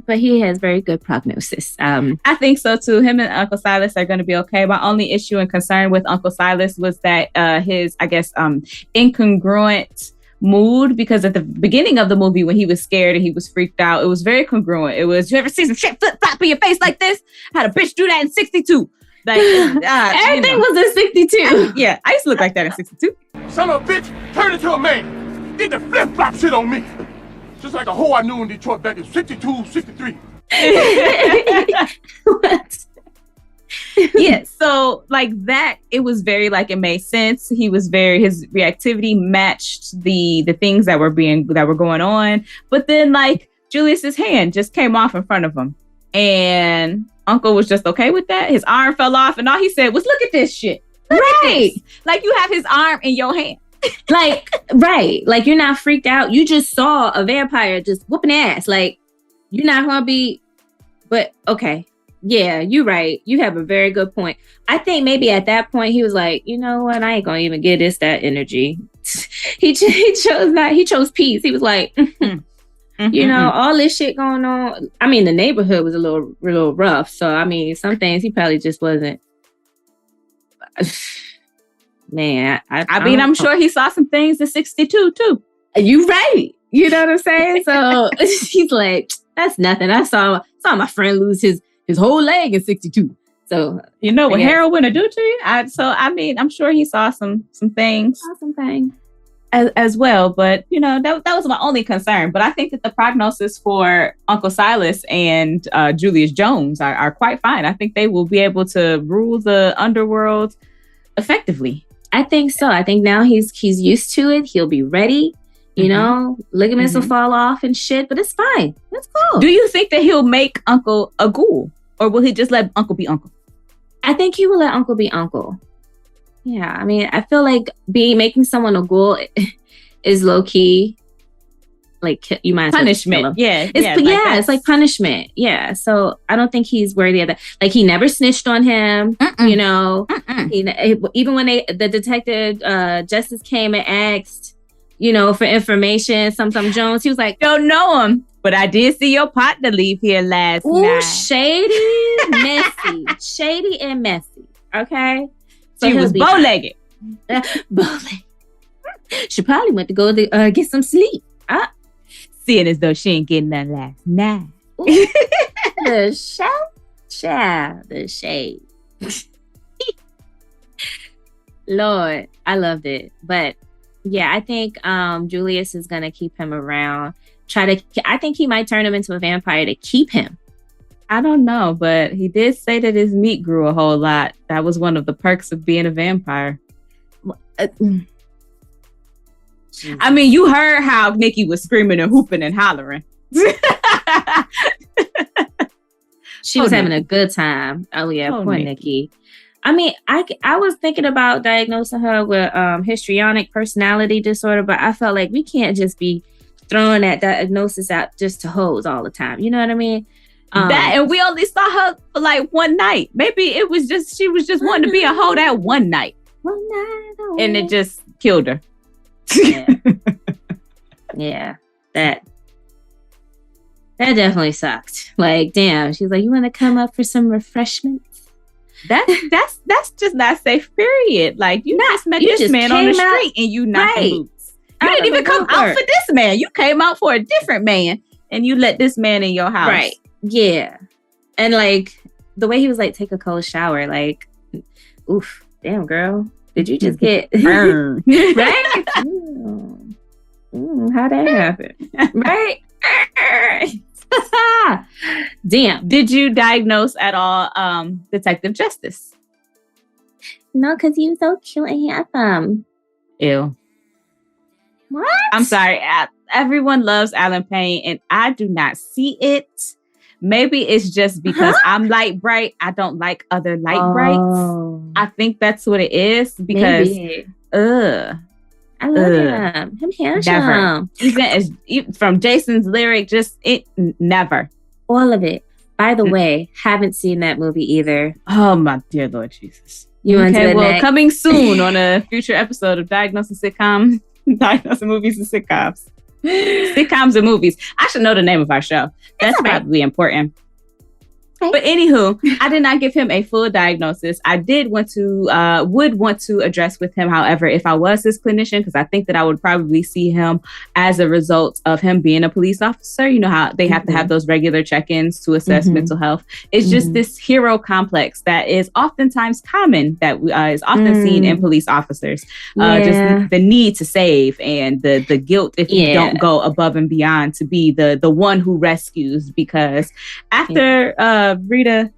But he has very good prognosis. I think so too. Him and Uncle Silas are going to be okay. My only issue and concern with Uncle Silas was that his, I guess, incongruent mood, because at the beginning of the movie when he was scared and he was freaked out, it was very congruent. It was, you ever see some shit flip flop in your face like this? I had a bitch do that in 62. Like Everything was in 62. Yeah, I used to look like that in 62. Son of a bitch, turn into a man. Did the flip-flop shit on me. Just like a hoe I knew in Detroit back in 62, 63. What? Yeah, so like that, it was very like it made sense. He was his reactivity matched the things that were going on. But then like Julius's hand just came off in front of him, and Uncle was just okay with that. His arm fell off, and all he said was, "Look at this shit." Look at this. Like you have his arm in your hand. Like, right. Like you're not freaked out. You just saw a vampire just whooping ass. Like you're not gonna be, but okay. Yeah, you're right. You have a very good point. I think maybe at that point he was like, you know what? I ain't gonna even get that energy. He chose peace. He was like, you know, all this shit going on. I mean, the neighborhood was a little rough. So I mean, some things he probably just wasn't. Man, I'm sure he saw some things in 62 too. You right. You know what I'm saying? So he's like, that's nothing. I saw my friend lose his whole leg in 62. So you know what heroin will do to you? I'm sure he saw some things. As well. But you know, that was my only concern. But I think that the prognosis for Uncle Silas and Julius Jones are quite fine. I think they will be able to rule the underworld effectively. I think so. I think now he's used to it. He'll be ready. You know, ligaments will fall off and shit, but it's fine. That's cool. Do you think that he'll make Uncle a ghoul, or will he just let Uncle be Uncle? I think he will let Uncle be Uncle. Yeah, I mean, I feel like making someone a ghoul is low key. Like you might punishment. It's like punishment. Yeah. So I don't think he's worthy of that. Like he never snitched on him. You know, even when the detective Justice came and asked, you know, for information, some Jones, he was like, don't know him, but I did see your partner leave here last night. Shady and messy. Okay. So she was bow-legged. She probably went to go get some sleep. Seeing as though she ain't getting none last night. The shade. Lord, I loved it. But yeah, I think Julius is gonna keep him around. I think he might turn him into a vampire to keep him. I don't know, but he did say that his meat grew a whole lot. That was one of the perks of being a vampire. I mean, you heard how Nikki was screaming and hooping and hollering. She was having a good time. Oh yeah, poor Nikki. I mean, I was thinking about diagnosing her with histrionic personality disorder, but I felt like we can't just be throwing that diagnosis out just to hoes all the time. You know what I mean? And we only saw her for like one night. Maybe it was just she was just wanting to be a hoe that one night. One night. Oh. And it just killed her. Yeah. Yeah. That definitely sucked. Like, damn. She's like, you want to come up for some refreshments? That's just not safe, period. Like, you just met this man on the street and you knocking boots. You didn't even come out for this man. You came out for a different man and you let this man in your house. Right. Yeah. And like the way he was like, take a cold shower, like, oof, damn girl. Did you just get burned? Right? How'd that happen? Right? Damn. Did you diagnose at all Detective Justice? No, because he was so cute and handsome. Ew. What? I'm sorry. Everyone loves Alan Payne and I do not see it. Maybe it's just because I'm light bright. I don't like other light brights. I think that's what it is because I love him. Him handsome. Never. Even from Jason's lyric, never. All of it. By the way, haven't seen that movie either. Oh my dear Lord Jesus. You want to well, coming soon on a future episode of Diagnosing Sitcoms, Diagnosing Movies and Sitcoms. Sitcoms and movies. I should know the name of our show. That's probably important. But anywho, I did not give him a full diagnosis. I would want to address with him, however, if I was his clinician, because I think that I would probably see him as a result of him being a police officer. You know how they have to have those regular check-ins to assess mental health. It's just this hero complex that is oftentimes common, that is often seen in police officers. Just the need to save and the guilt if you don't go above and beyond to be the one who rescues. Because after Rita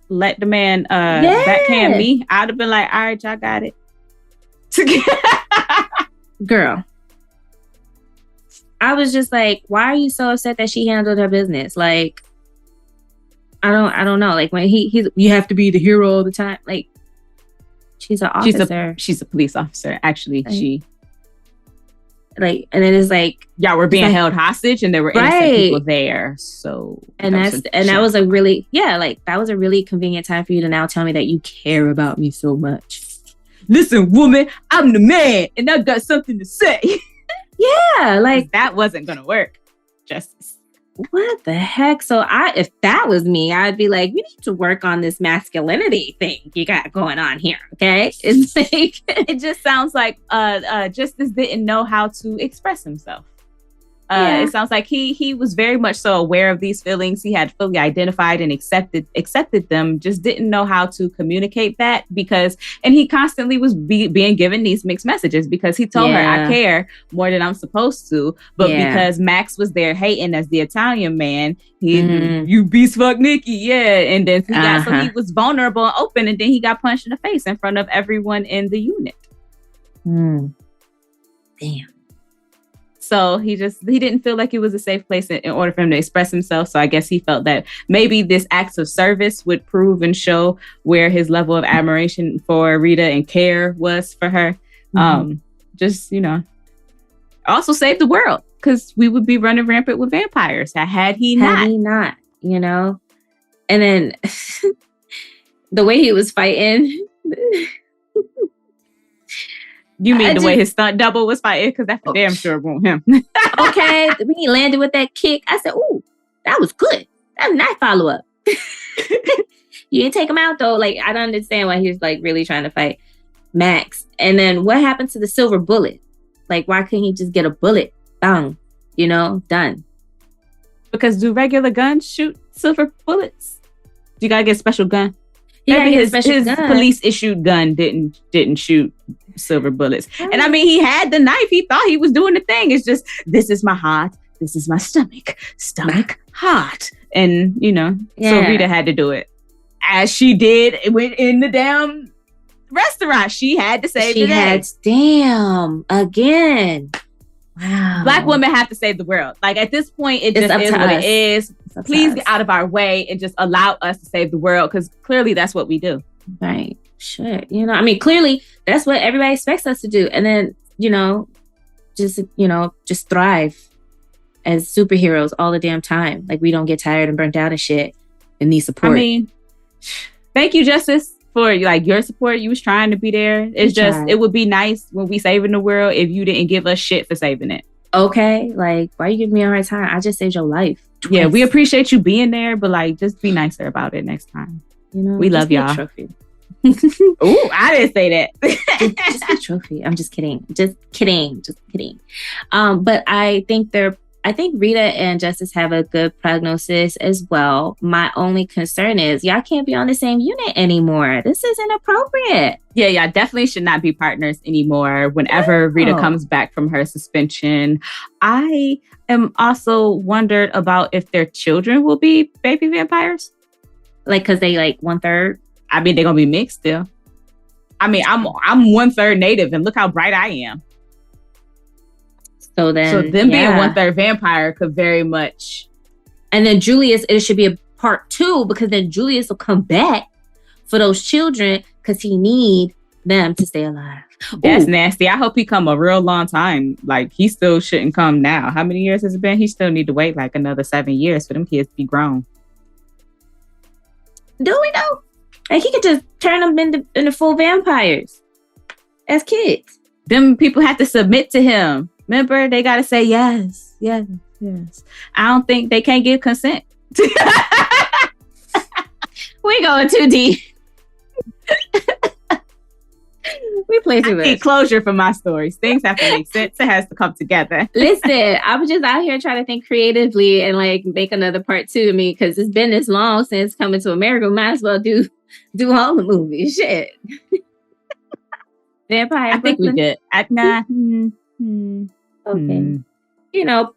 let the man backhand me, I'd have been like, all right, y'all got it. Girl, I was just like, why are you so upset that she handled her business? Like, I don't know. Like, when he's you have to be the hero all the time. Like, she's an officer. She's a police officer. Actually, like, and then it's like, y'all were being held hostage and there were innocent people there. So that was a really convenient time for you to now tell me that you care about me so much. Listen, woman, I'm the man and I got something to say. Yeah, like that wasn't gonna work. Justice. What the heck? So if that was me, I'd be like, we need to work on this masculinity thing you got going on here. Okay. It's like, it just sounds like Justice didn't know how to express himself. It sounds like he was very much so aware of these feelings. He had fully identified and accepted them, just didn't know how to communicate that and he constantly was being given these mixed messages because he told her, I care more than I'm supposed to. But because Max was there hating as the Italian man, you beast fuck Nikki. And then so he was vulnerable and open, and then he got punched in the face in front of everyone in the unit. Damn. So he didn't feel like it was a safe place in order for him to express himself. So I guess he felt that maybe this act of service would prove and show where his level of admiration for Rita and care was for her. Also save the world, because we would be running rampant with vampires had he not, you know. And then the way he was fighting. You mean the way his stunt double was fighting? Because that's for damn sure won't him. Okay, when he landed with that kick, I said, "Ooh, that was good. That was a nice follow up." You didn't take him out though. Like, I don't understand why he was like really trying to fight Max. And then what happened to the silver bullet? Like, why couldn't he just get a bullet? Bang, done. Because do regular guns shoot silver bullets? You gotta get a special gun. Maybe his police issued gun didn't shoot silver bullets. And I mean, he had the knife. He thought he was doing the thing. It's just, this is my heart. This is my stomach. Stomach, heart. And, so Rita had to do it. As she did in the damn restaurant. She had to save the day. Damn, again. Wow. Black women have to save the world. Like, at this point, it just is what it is. Please get out of our way and just allow us to save the world, because clearly that's what we do. Right. Shit. I mean, clearly that's what everybody expects us to do. And then, just thrive. as superheroes all the damn time. Like, we don't get tired and burnt out and shit and need support. I mean, thank you, Justice, for like your support. You was trying to be there. It's just, it would be nice when we saving the world if you didn't give us shit for saving it. Okay, like, why you giving me a hard time? I just saved your life. Twice. Yeah, we appreciate you being there, but like, just be nicer about it next time. You know, we love y'all. Trophy. Ooh, I didn't say that. Just a trophy. I'm just kidding. Just kidding. But I think Rita and Justice have a good prognosis as well. My only concern is y'all can't be on the same unit anymore. This is inappropriate. Yeah, y'all definitely should not be partners anymore whenever Rita comes back from her suspension. I am also wondered about if their children will be baby vampires. Like, because they like 1/3. I mean, they're gonna be mixed still. I mean, I'm 1/3 native, and look how bright I am. So them being 1/3 vampire could very much. And then Julius, it should be a part 2 because then Julius will come back for those children because he need them to stay alive. That's nasty. I hope he come a real long time. Like, he still shouldn't come now. How many years has it been? He still need to wait like another 7 years for them kids to be grown. Do we know? Like, he could just turn them into full vampires as kids. Them people have to submit to him. Remember, they got to say yes. I don't think they can't give consent. We going too deep. We play too much. I need closure for my stories. Things have to make sense. It has to come together. Listen, I was just out here trying to think creatively and like make another part 2 to me because it's been this long since Coming to America. Might as well do all the movies. Shit. Vampire. I think we did. Okay. You know,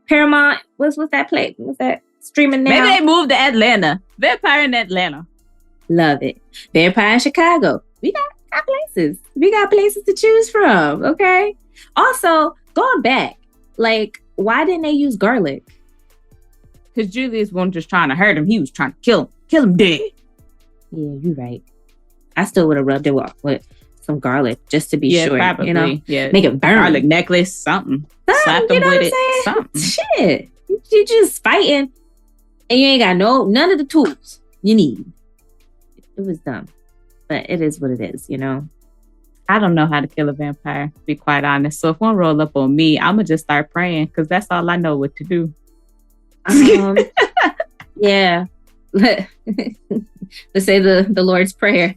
Paramount. What's that play? What's that streaming now? Maybe they moved to Atlanta. Vampire in Atlanta. Love it. Vampire in Chicago. We got places. We got places to choose from. Okay. Also, going back, like, why didn't they use garlic? Because Julius wasn't just trying to hurt him. He was trying to kill him dead. Yeah, you're right. I still would have rubbed it off with some garlic just to be sure. Probably. You know, yeah, make it burn. Garlic necklace, something. Slap them with it. Something. Shit, you just fighting, and you ain't got none of the tools you need. It was dumb, but it is what it is. You know. I don't know how to kill a vampire, to be quite honest. So if one roll up on me, I'm gonna just start praying because that's all I know what to do. Yeah. Let's say the Lord's Prayer.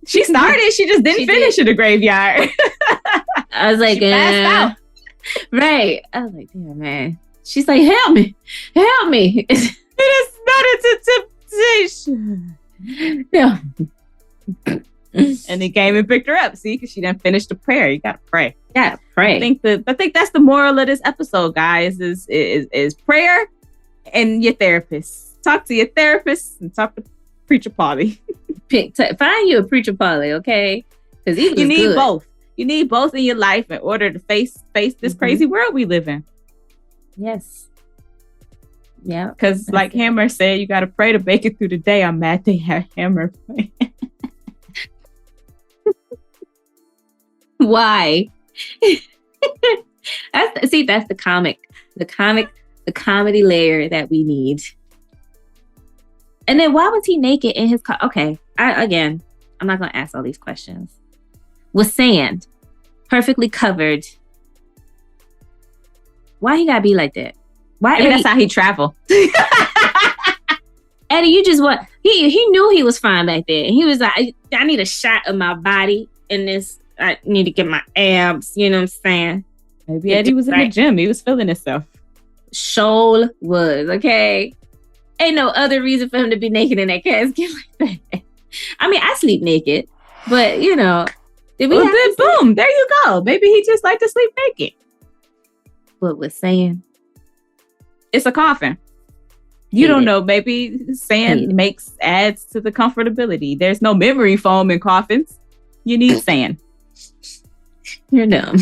She started. She just didn't finish in the graveyard. I was like, passed out. Right. I was like, damn, man. She's like, help me. It is not a temptation. Yeah. And he came and picked her up. See, because she didn't finish the prayer. You gotta pray. Yeah, pray. I think that's the moral of this episode, guys. Is prayer and your therapist. Talk to your therapist and talk to Preacher Polly. Find you a Preacher Polly, okay? Because you need both. You need both in your life in order to face this crazy world we live in. Yes. Yeah. Because like Hammer said, you got to pray to make it through the day. I'm mad they have Hammer. Why? That's the comedy layer that we need. And then why was he naked in his car? Okay, I'm not gonna ask all these questions. With sand, perfectly covered. Why he gotta be like that? Why? Maybe that's how he traveled. Eddie, you just what? He knew he was fine back there. He was like, I need a shot of my body in this. I need to get my abs. You know what I'm saying? Maybe Eddie was in the gym. He was feeling himself. Shoal was, okay? Ain't no other reason for him to be naked in that casket like that. I mean, I sleep naked, but you know, did we? Well, then boom, there you go. Maybe he just liked to sleep naked. What was saying? It's a coffin. You don't know. Maybe sand adds to the comfortability. There's no memory foam in coffins. You need sand. You're dumb.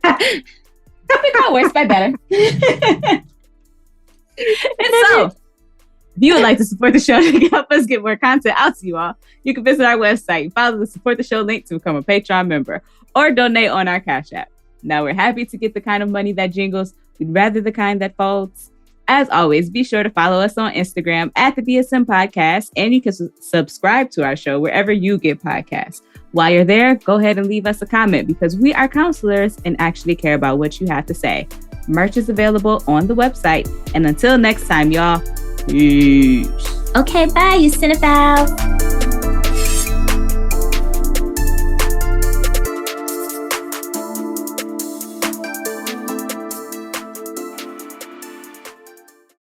That works by better. And so, if you would like to support the show to help us get more content out to you all, you can visit our website, follow the support the show link to become a Patreon member, or donate on our Cash App. Now we're happy to get the kind of money that jingles. We'd rather the kind that folds. As always, be sure to follow us on Instagram at the DSM Podcast, and you can subscribe to our show wherever you get podcasts. While you're there, go ahead and leave us a comment because we are counselors and actually care about what you have to say. Merch is available on the website. And until next time, y'all, peace. Okay, bye, you cinephiles.